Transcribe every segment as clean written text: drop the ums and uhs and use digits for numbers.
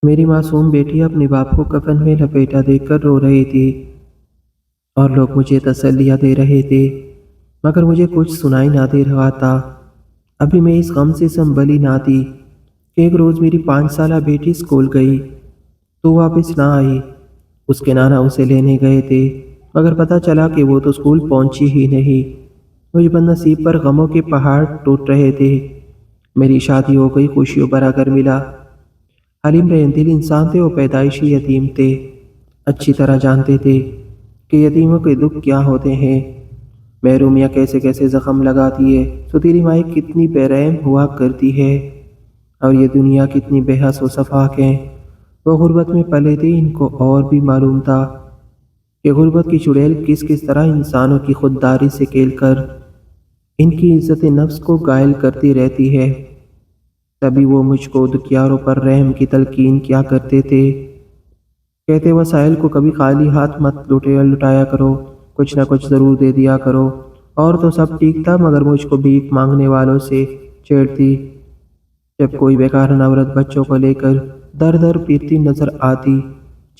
मेरी मासूम बेटी अपने बाप को कफन में लपेटा देखकर रो रही थी और लोग मुझे तसल्लियाँ दे रहे थे, मगर मुझे कुछ सुनाई ना दे रहा था। अभी मैं इस गम से संभली ना थी कि एक रोज़ मेरी 5 साला बेटी स्कूल गई तो वापस ना आई। उसके नाना उसे लेने गए थे, मगर पता चला कि वो तो स्कूल पहुंची ही नहीं। मुझ बदनसीब पर गमों के पहाड़ टूट रहे थे। मेरी शादी हो गई, खुशियों भरा घर मिला। हलीम रहमदिल इंसान थे, वो पैदाइशी यतीम थे। अच्छी तरह जानते थे कि यतीमों के दुख क्या होते हैं, महरूमियाँ कैसे कैसे जख्म लगाती है। तो तेरी माँ कितनी बेरहम हुआ करती है और ये दुनिया कितनी बेहस व सफाक है। वो गुर्बत में पले थे, इनको और भी मालूम था कि गुर्बत की चुड़ैल किस किस तरह इंसानों की खुददारी से खेल कर इनकी इज्जत नफ्स को घायल करती रहती है। तभी वो मुझको दुखियारों पर रहम की तलकीन क्या करते थे। कहते वसाइल को कभी खाली हाथ मत लुटाया करो, कुछ ना कुछ ज़रूर दे दिया करो। और तो सब ठीक था, मगर मुझको भीख मांगने वालों से छेड़ती। जब कोई बेकार औरत बच्चों को लेकर दर दर फिरती नजर आती,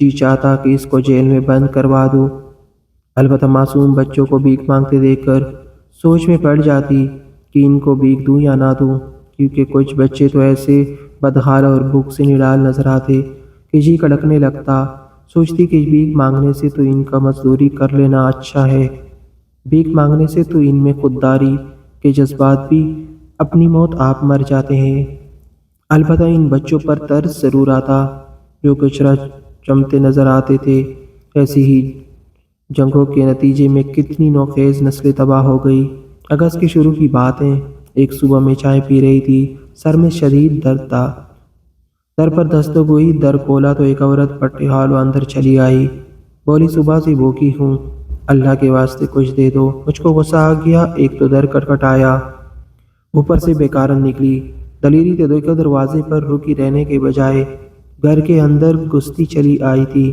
जी चाहता कि इसको जेल में बंद करवा दूं। अलबत्ता मासूम बच्चों को भीख मांगते देखकर सोच में पड़ जाती कि इनको भीख दूं या ना दूं, क्योंकि कुछ बच्चे तो ऐसे बदहाल और भूख से निडाल नजर आते कि जी कड़कने लगता। सोचती कि भीख मांगने से तो इनका मजदूरी कर लेना अच्छा है, भीख मांगने से तो इनमें खुददारी के जज्बात भी अपनी मौत आप मर जाते हैं। अलबत्ता इन बच्चों पर तरस ज़रूर आता जो कचरा चमते नज़र आते थे। ऐसी ही जंगों के नतीजे में कितनी नौखेज़ नस्लें तबाह हो गई। अगस्त की शुरू की बात है। एक सुबह में चाय पी रही थी, सर में शदीद दर्द था। सर पर दस्तक हुई, दर खोला तो एक औरत पट्टे हाल अंदर चली आई। बोली, सुबह से भूखी हूँ, अल्लाह के वास्ते कुछ दे दो। मुझको गुस्सा आ गया, एक तो दर खटखटाया, ऊपर से बेकारन निकली। दलीरी तो देखो, दरवाजे पर रुकी रहने के बजाय घर के अंदर घुसती चली आई थी।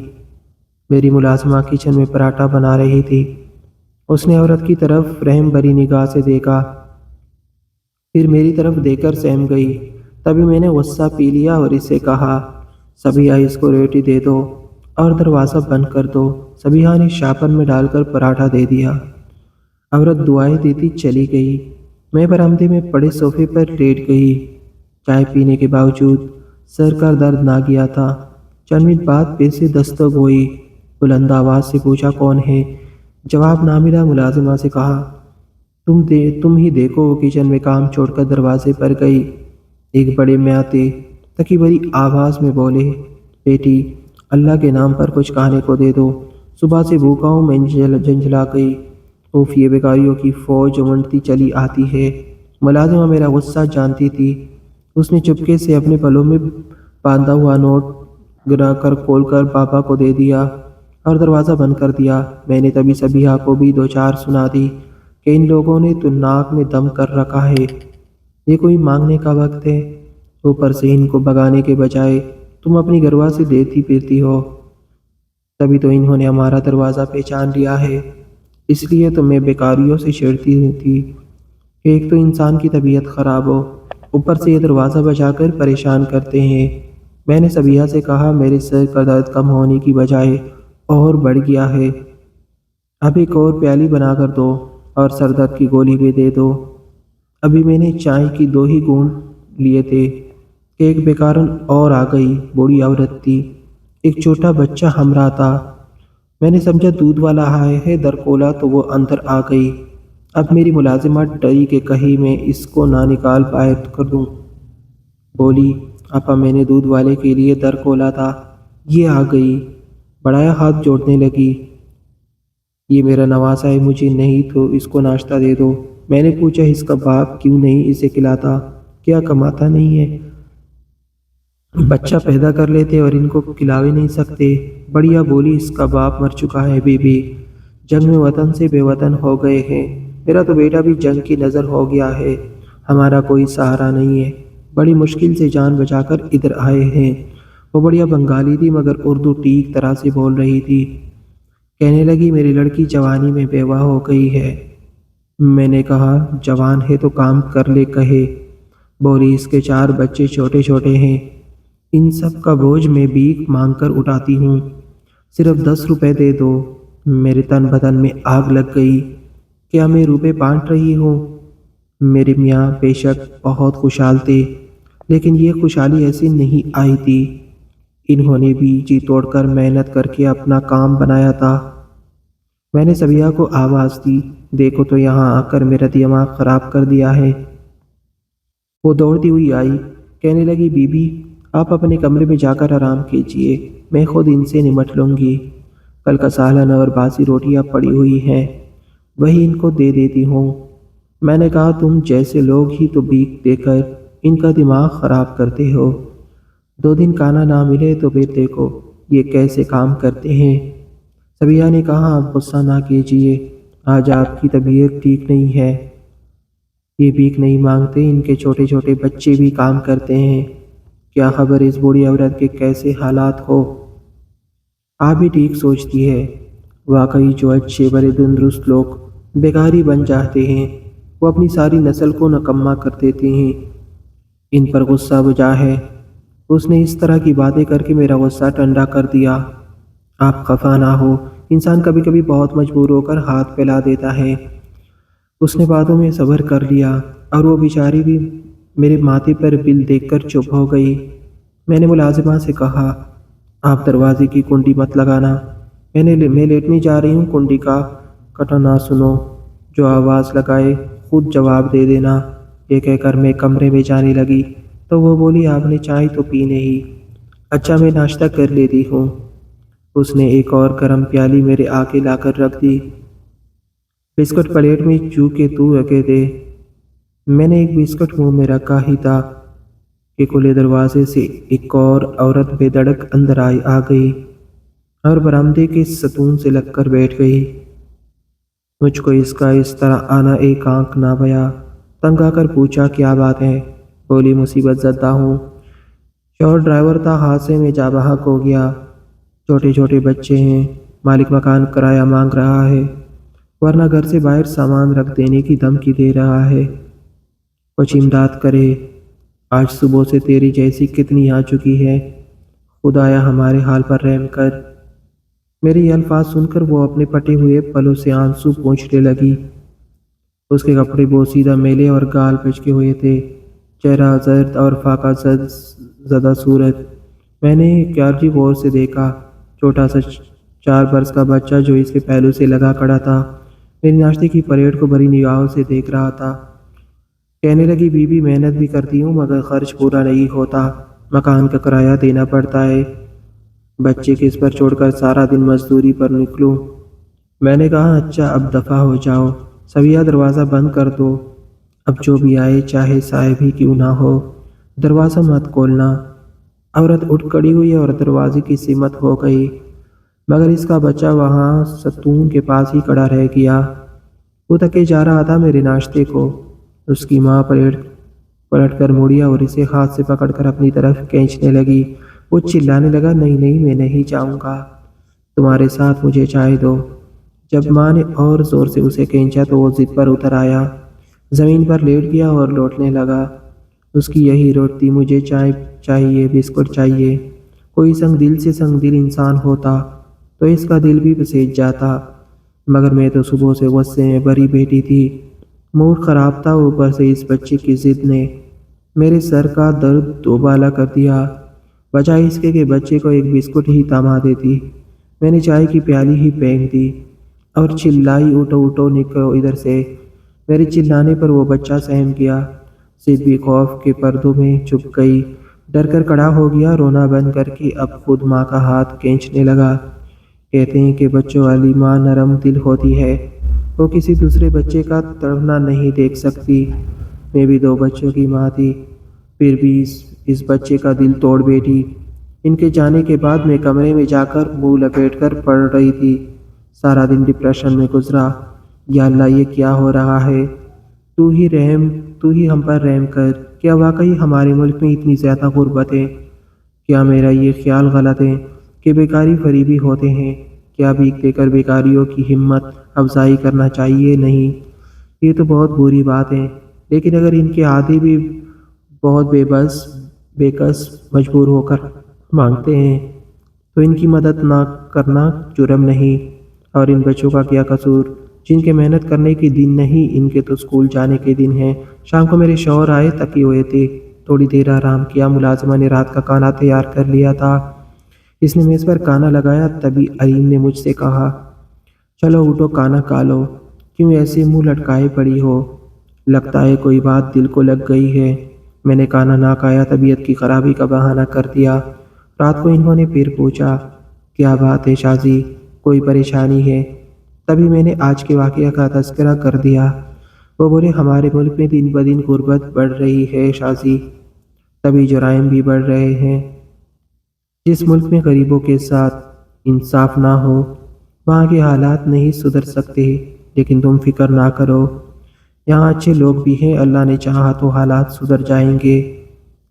मेरी मुलाजिमा किचन में पराठा बना रही थी। उसने औरत की तरफ रहम भरी निगाह से देखा, फिर मेरी तरफ देखकर सहम गई। तभी मैंने गुस्सा पी लिया और इसे कहा, सबिया इसको रोटी दे दो और दरवाज़ा बंद कर दो। सबिया ने शापन में डालकर पराठा दे दिया। औरत दुआएं देती चली गई। मैं बरामदे में पड़े सोफे पर लेट गई। चाय पीने के बावजूद सर का दर्द ना गया था। चंद मिनट बाद फिर से दस्तक हुई। बुलंद आवाज़ से पूछा, कौन है? जवाब ना मिला। मुलाजिमा से कहा, तुम ही देखो। वो किचन में काम छोड़कर दरवाजे पर गई। एक बड़े म्याते तकी भरी आवाज़ में बोले, बेटी अल्लाह के नाम पर कुछ खाने को दे दो, सुबह से भूखा हूँ। मैं झंझला गई। उफ, ये बेकारियों की फौज उमड़ती चली आती है। मुलाजिमा मेरा गुस्सा जानती थी। उसने चुपके से अपने पलों में बांधा हुआ नोट गिरा कर खोल कर पापा को दे दिया और दरवाज़ा बंद कर दिया। मैंने तभी सबिहा को भी दो चार सुना दी कि इन लोगों ने तो नाक में दम कर रखा है, ये कोई मांगने का वक्त है। ऊपर से इनको भगाने के बजाय तुम अपनी गरवा से देती फिरती हो। तभी तो इन्होंने हमारा दरवाज़ा पहचान लिया है। इसलिए तो मैं बेकारियों से छेड़ती थी कि एक तो इंसान की तबीयत ख़राब हो, ऊपर से ये दरवाज़ा बजाकर परेशान करते हैं। मैंने सबिया से कहा, मेरे सर का दर्द कम होने की बजाय और बढ़ गया है। अब एक और प्याली बना कर दो और सर दर्द की गोली भी दे दो। अभी मैंने चाय की 2 ही घूंट लिए थे कि एक बेकारन और आ गई। बूढ़ी औरत थी, एक छोटा बच्चा हमरा था। मैंने समझा दूध वाला आया है, दर खोला तो वो अंदर आ गई। अब मेरी मुलाजिमा डरी कि कहीं मैं इसको ना निकाल बाहर कर दूं। बोली, आपा मैंने दूध वाले के लिए दर खोला था, ये आ गई। बढ़ाया हाथ जोड़ने लगी, ये मेरा नवासा है, मुझे नहीं तो इसको नाश्ता दे दो। मैंने पूछा, इसका बाप क्यों नहीं इसे खिलाता? क्या कमाता नहीं है? बच्चा पैदा कर लेते और इनको खिला भी नहीं सकते। बढ़िया बोली, इसका बाप मर चुका है बीबी, जंग में वतन से बेवतन हो गए हैं। मेरा तो बेटा भी जंग की नज़र हो गया है। हमारा कोई सहारा नहीं है। बड़ी मुश्किल से जान बचाकर इधर आए हैं। वो बढ़िया बंगाली थी, मगर उर्दू ठीक तरह से बोल रही थी। कहने लगी, मेरी लड़की जवानी में बेवा हो गई है। मैंने कहा, जवान है तो काम कर ले कहे। बोली, इसके 4 बच्चे छोटे छोटे हैं, ان سب کا بوجھ میں بھیک مانگ کر اٹھاتی ہوں۔ صرف 10 روپے دے دو۔ میرے تن بدن میں آگ لگ گئی۔ کیا میں روپے بانٹ رہی ہوں؟ میرے میاں بے شک بہت خوشحال تھے، لیکن یہ خوشحالی ایسی نہیں آئی تھی۔ انہوں نے بھی جی توڑ کر محنت کر کے اپنا کام بنایا تھا۔ میں نے سبیہ کو آواز دی، دیکھو تو یہاں آ کر میرا دماغ خراب کر دیا ہے۔ وہ دوڑتی ہوئی آئی، کہنے لگی بی بی آپ اپنے کمرے میں جا کر آرام کیجیے، میں خود ان سے نمٹ لوں گی۔ کل کا سالن اور باسی روٹیاں پڑی ہوئی ہیں، وہی ان کو دے دیتی ہوں۔ میں نے کہا تم جیسے لوگ ہی تو بھیک دے کر ان کا دماغ خراب کرتے ہو۔ 2 دن کھانا نہ ملے تو پھر دیکھو یہ کیسے کام کرتے ہیں۔ سبیہ نے کہا آپ غصہ نہ کیجیے، آج آپ کی طبیعت ٹھیک نہیں ہے۔ یہ بھیک نہیں مانگتے، ان کے چھوٹے چھوٹے بچے بھی کام کرتے ہیں۔ کیا خبر اس بوڑھی عورت کے کیسے حالات ہو۔ آپ بھی ٹھیک سوچتی ہے، واقعی جو اچھے بڑے تندرست لوگ بیکاری بن جاتے ہیں وہ اپنی ساری نسل کو نکما کر دیتے ہیں۔ ان پر غصہ بجا ہے۔ اس نے اس طرح کی باتیں کر کے میرا غصہ ٹھنڈا کر دیا۔ آپ خفا نہ ہو، انسان کبھی کبھی بہت مجبور ہو کر ہاتھ پھیلا دیتا ہے۔ اس نے باتوں میں صبر کر لیا اور وہ بیچاری بھی میرے ماتھے پر بل دیکھ کر چپ ہو گئی۔ میں نے ملازمہ سے کہا آپ دروازے کی کنڈی مت لگانا، میں لیٹنے جا رہی ہوں، کنڈی کا کٹا نہ سنو، جو آواز لگائے خود جواب دے دینا۔ یہ کہہ کر میں کمرے میں جانے لگی تو وہ بولی آپ نے چائے تو پی نہیں؟ اچھا میں ناشتہ کر لیتی ہوں۔ اس نے ایک اور گرم پیالی میرے آگے لا کر رکھ دی۔ بسکٹ پلیٹ میں چو کے تو رکھے تھے۔ میں نے ایک بسکٹ منہ میں رکھا ہی تھا کہ کھلے دروازے سے ایک اور عورت بے دھڑک اندر آ گئی اور برآمدے کے ستون سے لگ کر بیٹھ گئی۔ مجھ کو اس کا اس طرح آنا ایک آنکھ نہ بھیا۔ تنگ آ کر پوچھا کیا بات ہے؟ بولی مصیبت زدہ ہوں، شوہر ڈرائیور تھا، حادثے میں جاں بحق ہو گیا، چھوٹے چھوٹے بچے ہیں، مالک مکان کرایہ مانگ رہا ہے، ورنہ گھر سے باہر سامان رکھ دینے کی دھمکی دے رہا ہے۔ کچھ امداد کرے، آج صبح سے تیری جیسی کتنی آ چکی ہے، خدایا ہمارے حال پر رحم کر۔ میرے یہ الفاظ سن کر وہ اپنے پٹے ہوئے پلوں سے آنسو پونچھنے لگی۔ اس کے کپڑے بوسیدہ میلے اور گال پچکے ہوئے تھے، چہرہ زرد اور فاقہ زدہ صورت۔ میں نے کیارجی غور سے دیکھا، چھوٹا سا 4 برس کا بچہ جو اس کے پہلو سے لگا کھڑا تھا، میری ناشتے کی پلیٹ کو بڑی نگاہوں سے دیکھ رہا تھا۔ کہنے لگی بی بی محنت بھی کرتی ہوں مگر خرچ پورا نہیں ہوتا، مکان کا کرایہ دینا پڑتا ہے، بچے کس پر چھوڑ کر سارا دن مزدوری پر نکلوں۔ میں نے کہا اچھا اب دفع ہو جاؤ، سبیہ دروازہ بند کر دو، اب جو بھی آئے چاہے صاحب ہی کیوں نہ ہو، دروازہ مت کھولنا۔ عورت اٹھ کھڑی ہوئی اور دروازے کی سمت ہو گئی، مگر اس کا بچہ وہاں ستون کے پاس ہی کھڑا رہ گیا۔ وہ تھکے جا رہا تھا میرے ناشتے کو۔ اس کی ماں پلٹ کر مڑی اور اسے ہاتھ سے پکڑ کر اپنی طرف کھینچنے لگی۔ وہ چلانے لگا نہیں نہیں میں نہیں جاؤں گا، تمہارے ساتھ مجھے چائے دو۔ جب ماں نے اور زور سے اسے کھینچا تو وہ ضد پر اتر آیا، زمین پر لیٹ گیا اور لوٹنے لگا۔ اس کی یہی روٹ تھی، مجھے چائے چاہیے، بسکٹ چاہیے۔ کوئی سنگ دل انسان ہوتا تو اس کا دل بھی پسیج جاتا، مگر میں تو صبح سے غصے میں بھری بیٹھی تھی، موڈ خراب تھا، اوپر سے اس بچے کی ضد نے میرے سر کا درد دوبالا کر دیا۔ بجائے اس کے کہ بچے کو ایک بسکٹ ہی تھما دیتی، میں نے چائے کی پیالی ہی پھینک دی اور چلائی اٹھو اٹھو نکلو ادھر سے۔ میرے چلانے پر وہ بچہ سہم گیا، ضد بھی خوف کے پردوں میں چھپ گئی، ڈر کر کھڑا ہو گیا، رونا بند کر کے اب خود ماں کا ہاتھ کھینچنے لگا۔ کہتے ہیں کہ بچوں والی ماں نرم دل ہوتی ہے، وہ کسی دوسرے بچے کا تڑپنا نہیں دیکھ سکتی۔ میں بھی 2 بچوں کی ماں تھی، پھر بھی اس بچے کا دل توڑ بیٹھی۔ ان کے جانے کے بعد میں کمرے میں جا کر منہ لپیٹ کر پڑ رہی تھی، سارا دن ڈپریشن میں گزرا۔ یا اللہ یہ کیا ہو رہا ہے، تو ہی ہم پر رحم کر۔ کیا واقعی ہمارے ملک میں اتنی زیادہ غربت ہے؟ کیا میرا یہ خیال غلط ہے کہ بیکاری فریبی ہوتے ہیں؟ کیا بھیک دے کر بیکاریوں کی ہمت افزائی کرنا چاہیے؟ نہیں، یہ تو بہت بری بات ہے، لیکن اگر ان کے عادی بھی بہت بے بس बेकस मजबूर होकर मांगते हैं तो इनकी मदद ना करना जुर्म नहीं। और इन बच्चों का क्या कसूर, जिनके मेहनत करने के दिन नहीं, इनके तो स्कूल जाने के दिन हैं। शाम को मेरे शौहर आए, थके हुए थे, थोड़ी देर आराम किया। मुलाजिमा ने रात का खाना तैयार कर लिया था। इसने मेज़ पर खाना लगाया, तभी अरीम ने मुझसे कहा, चलो उठो, खाना खा लो। क्यों ऐसे मुंह लटकाए पड़ी हो? लगता है कोई बात दिल को लग गई है। मैंने खाना ना खाया, तबीयत की खराबी का बहाना कर दिया। रात को इन्होंने फिर पूछा, क्या बात है शाजी, कोई परेशानी है? तभी मैंने आज के वाक़या का तज़किरा कर दिया। वो बोले, हमारे मुल्क में दिन ब दिन गुर्बत बढ़ रही है शाजी, तभी जुराइम भी बढ़ रहे हैं। जिस मुल्क में गरीबों के साथ इंसाफ ना हो, वहाँ के हालात नहीं सुधर सकते। लेकिन तुम फिक्र ना करो, यहाँ अच्छे लोग भी हैं, अल्लाह ने चाहा तो हालात सुधर जाएंगे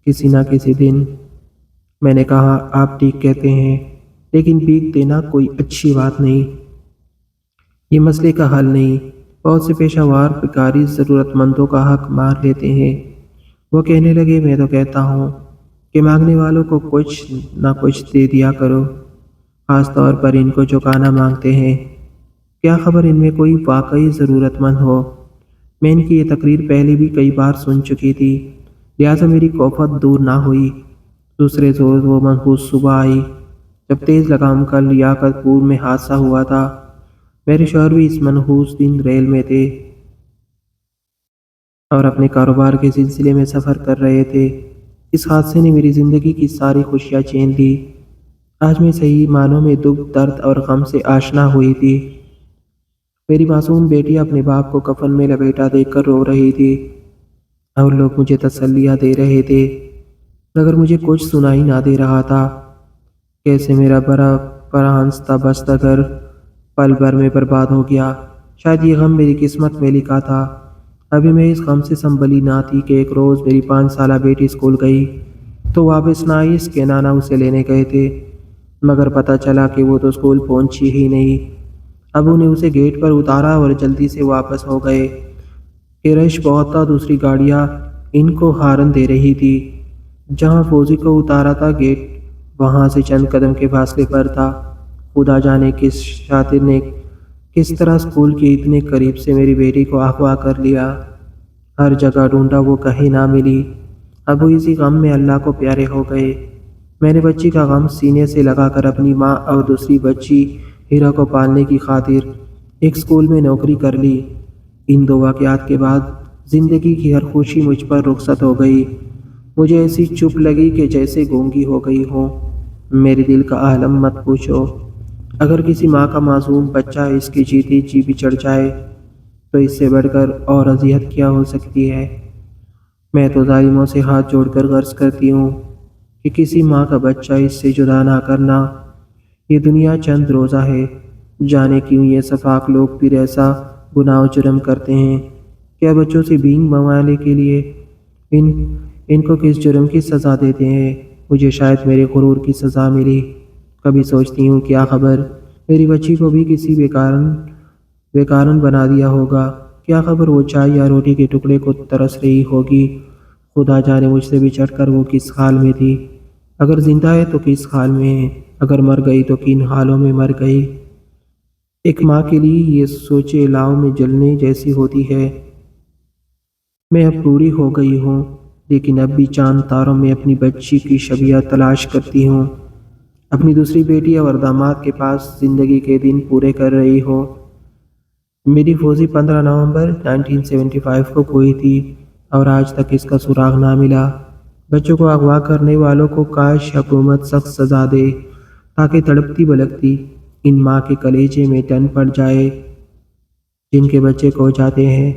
किसी ना किसी दिन। मैंने कहा, आप ठीक कहते हैं, लेकिन भीख देना कोई अच्छी बात नहीं, ये मसले का हल नहीं। बहुत से पेशावर भिखारी ज़रूरतमंदों का हक मार लेते हैं। वो कहने लगे, मैं तो कहता हूँ कि मांगने वालों को कुछ ना कुछ दे दिया करो, ख़ास तौर पर इनको जो खाना मांगते हैं। क्या खबर इनमें कोई वाकई ज़रूरतमंद हो। मैं इनकी ये तकरीर पहले भी कई बार सुन चुकी थी, लिहाजा मेरी खौफत दूर ना हुई। दूसरे रोज़ वो मनहूस सुबह आई, जब तेज़ लगाम का लियाकतपुर में हादसा हुआ था। मेरे शौहर भी इस मनहूस दिन रेल में थे और अपने कारोबार के सिलसिले में सफ़र कर रहे थे। इस हादसे ने मेरी ज़िंदगी की सारी खुशियाँ छीन ली। आज मैं सही मानों में दुख, दर्द और गम से आशना हुई थी। मेरी मासूम बेटी अपने बाप को कफन में लपेटा देखकर रो रही थी और लोग मुझे तसल्लियाँ दे रहे थे, मगर मुझे कुछ सुनाई ना दे रहा था। कैसे मेरा बड़ा बड़ा हंसता बसता घर पल भर में बर्बाद हो गया। शायद ये गम मेरी किस्मत में लिखा था। अभी मैं इस गम से संभली ना थी कि एक रोज़ मेरी 5 साला बेटी स्कूल गई तो वापस ना आई। इसके नाना उसे लेने गए थे, मगर पता चला कि वो तो स्कूल पहुंची ही नहीं। अब उन्हें उसे गेट पर उतारा और जल्दी से वापस हो गए कि रश बहुत था, दूसरी गाड़ियाँ इनको हारन दे रही थी। जहाँ फौजी को उतारा था गेट वहाँ से चंद कदम के फासले पर था। खुदा जाने किस शातिर ने किस तरह स्कूल के इतने करीब से मेरी बेटी को अगवा कर लिया। हर जगह ढूंढा, वो कहीं ना मिली। अब वो इसी गम में अल्लाह को प्यारे हो गए। मैंने बच्ची का गम सीने से लगाकर अपनी माँ और दूसरी बच्ची हीरा को पालने की खातिर एक स्कूल में नौकरी कर ली। इन दो वाक़यात के बाद ज़िंदगी की हर खुशी मुझ पर रुखसत हो गई। मुझे ऐसी चुप लगी कि जैसे गूंगी हो गई हो। मेरे दिल का आलम मत पूछो। अगर किसी माँ का मासूम बच्चा इसकी जीती जी बिछड़ जाए तो इससे बढ़कर और अजियत क्या हो सकती है। मैं तो जालिमों से हाथ जोड़कर गर्ज करती हूँ कि किसी माँ का बच्चा इससे जुदा ना करना। ये दुनिया चंद रोज़ा है, जाने क्यों ये सफाक लोग फिर ऐसा गुनाह जुर्म करते हैं। क्या बच्चों से बींग मवाले के लिए इनको किस जुर्म की सज़ा देते हैं। मुझे शायद मेरे गुरूर की सज़ा मिली। कभी सोचती हूँ, क्या खबर मेरी बच्ची को भी किसी बेकारन बना दिया होगा। क्या खबर वो चाय या रोटी के टुकड़े को तरस रही होगी। खुदा जाने मुझसे बिछड़ कर वो किस हाल में थी। अगर जिंदा है तो किस हाल में है, अगर मर गई तो किन हालों में मर गई। एक माँ के लिए ये सोचे लाव में जलने जैसी होती है। मैं अब पूरी हो गई हूँ, लेकिन अब भी चांद तारों में अपनी बच्ची की शबिया तलाश करती हूँ। अपनी दूसरी बेटी और दामाद के पास ज़िंदगी के दिन पूरे कर रही हो। मेरी फौजी 15 नवंबर 1975 को खोई थी और आज तक इसका सुराग ना मिला। बच्चों को अगवा करने वालों को काश हुकूमत सख्त सज़ा दे, ताकि तड़पती भलकती इन माँ के कलेजे में टन पड़ जाए जिनके बच्चे खो जाते हैं।